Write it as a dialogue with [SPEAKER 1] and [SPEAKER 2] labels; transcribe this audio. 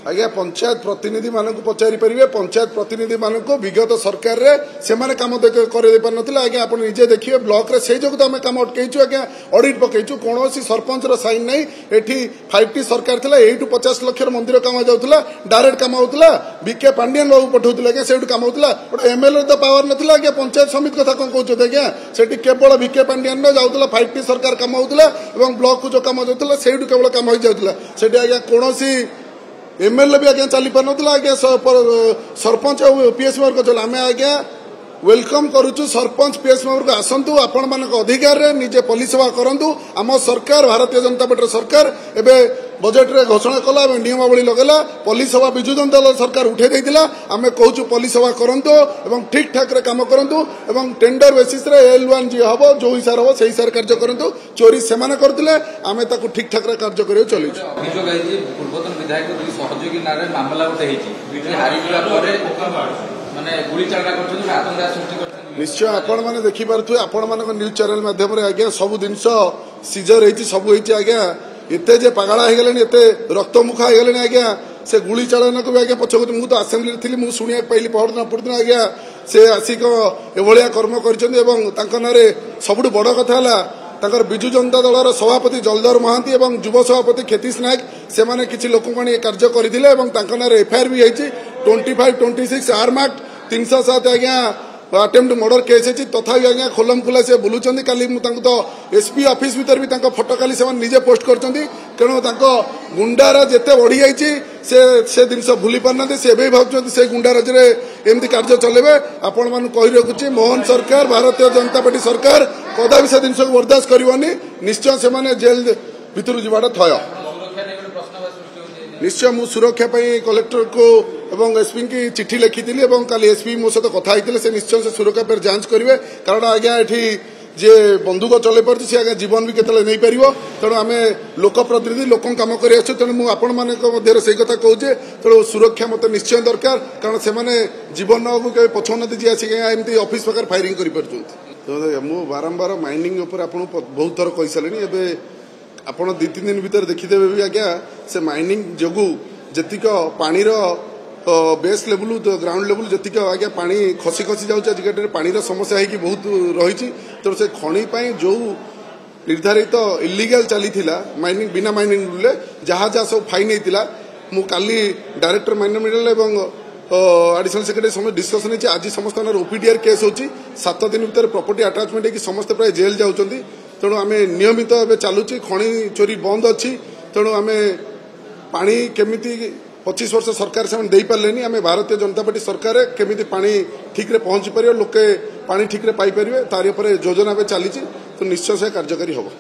[SPEAKER 1] आज्ञा पंचायत प्रतिनिधि मानक पचारि पारे पंचायत प्रतिनिधि मानक विगत सरकार रे से काम कर पार आज्ञा आप निजे देखिए ब्लॉक रे से जो आम कम अटकईचु आज्ञा ऑडिट पकईचु कौन सरपंच साइन नहीं एठी 5T सरकार थिला 50 लाख मंदिर काम जाउथला डायरेक्ट काम होउथला बीके पांडियन बाबू पठाउथला आज्ञा सेठू काम होउथला बट एमएलए तो पावर नथिला आज्ञा पंचायत समिति कथा कोन कहउछ आज्ञा सेठी केवल बीके पांडियन न जाउथला 5T सरकार काम होउथला एवं ब्लॉक को जो काम जाउथला सेठू केवल काम हो जाउथला सेठी आज्ञा कोनोसी एमएलए भी आज्ञा चली पार नथिला आज्ञा सरपंच और पीएस मेंबर को चला आमे आज्ञा वेलकम करूछु सरपंच पीएस मेंबर को आसंतु आपण मानक अधिकार रे निजे पुलिस सेवा करंतु आम सरकार भारतीय जनता पार्टी सरकार एबे बजेट रे घोषणा कला नियमावली लगेला पुलिस सेवा बिजु जनता दल सरकार उठे देइतिला आमे कहूछु पुलिस सेवा करंतु एवं ठीक ठाक रे काम करंतु एवं टेंडर बेसिस रे L1 जी हबो जो हिसार हबो सेही हिसार कार्य करंतु चोरी सेमाने करथिले आमे ताकू ठीक ठाक रे कार्य करियो चलिछु
[SPEAKER 2] अभियोग आइछि पूर्वतन विधायक दुई सहयोगी नारे मामला उठे हेछि हारि गला परे माने गुली चालना करछन आतंकवाद सृष्टि करछन
[SPEAKER 1] निश्चय आपण माने देखि पारथु आपण मानक न्यूज चैनल माध्यम रे आज्ञा सब दिनस सीजर हेछि सब हेछि आज्ञा एते जे पागला हो गले एते रक्तमुखा हो गले आज्ञा से गुली चालन को भी आज्ञा पछक मु तो असेंबली थी मुझे शुणा पाइली पहरदिन आज्ञा से आसिक एभलिया कर्म करछन एवं तांको नारे सबुठ बड़ कथा हला तांकर बिजु जनता दलर सभापति जलधर महांती एवं युव सभापति खेतीश नायक से माने किछि लोक माने कार्य करथिले एवं तांको नारे एफआईआर भी हेछि 25-26 आर्म एक्ट 307 आज्ञा अटेम्प्ट मर्डर केस है तथापि आज्ञा खोलम खुला से बुलूचंदी काली तो एसपी ऑफिस भीतर भी फटो काली से निजे पोस्ट करचंदी तेणु गुंडारा जेते बढ़ी जाइए से जिनस भूली पारना से भावुं से गुंडाराज एमती कार्य चलेबे आपण मान कही रखुची मोहन सरकार भारतीय जनता पार्टी सरकार कदापि से जिनस बर्दाश्त करनी निश्चय से जेल भितर जावाटा थय निश्चय मु सुरक्षा कलेक्टर को एवं एसपी की चिट्ठी लिखी काली एसपी मो सहित कथा होते से निश्चय से सुरक्षा पर जांच करेंगे कारण आज्ञा एठी जे बंदूक चल पार्टी सी आज्ञा जीवन भी केतले नहीं पार तेणु आम लोक प्रतिनिधि लोक कम कर तेणु मुझे से कथा कहूचे तेणु सुरक्षा मत निश्चय दरकार कारण से जीवन के पछौनाती जी आसिक एमती ऑफिस पाखे फायरिंग कर बारंबार माइनिंग बहुत थर कही सारे आपण 2-3 दिन भीतर देखीदेवे भी आज्ञा से माइनिंग जोगु जतिक पानीर बेस लेवल ग्राउंड लेवल जतिक आज्ञा पानी खसी खसी जाऊे पानी समस्या है बहुत रही तेणु से खणी जो निर्धारित इलीगल चली माइनिंग बिना माइनिंग रूल जहाँ जहाँ सब फाइन होता मु काली डायरेक्टर माइनिंग मिडल एवं एडिशनल सेक्रेटरी समय डिस्कसन होती आज समस्त ओपीडीआर केस होची 7 दिन भीतर प्रॉपर्टी अटैचमेंट है समस्त प्राय जेल जाउछंती तेणु आम नियमित चलुची खणी चोरी बंद अच्छी तेणु आम पानी केमिति 25 वर्ष सरकार से दे पारे आम भारतीय जनता पार्टी सरकार केमिति पानी ठीक रे पहुंची पार लोके पानी ठीक रे पाई परिबे तारि ऊपर योजना चली तो निश्चय से कार्यकारी होबो।